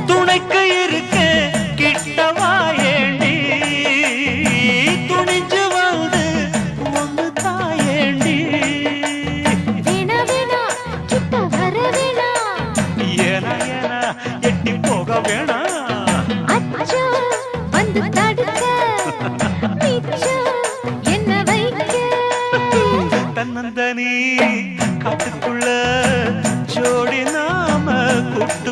துணைக்கு இருக்க கிட்டவா ஏண்டி துணிஞ்சு வந்து ஒன்னு தாயேண்டி ஏனா ஏனா எட்டி போக வேணா தன்னந்தனி காட்டுக்குள்ள ஜோடி நாம கூட்டு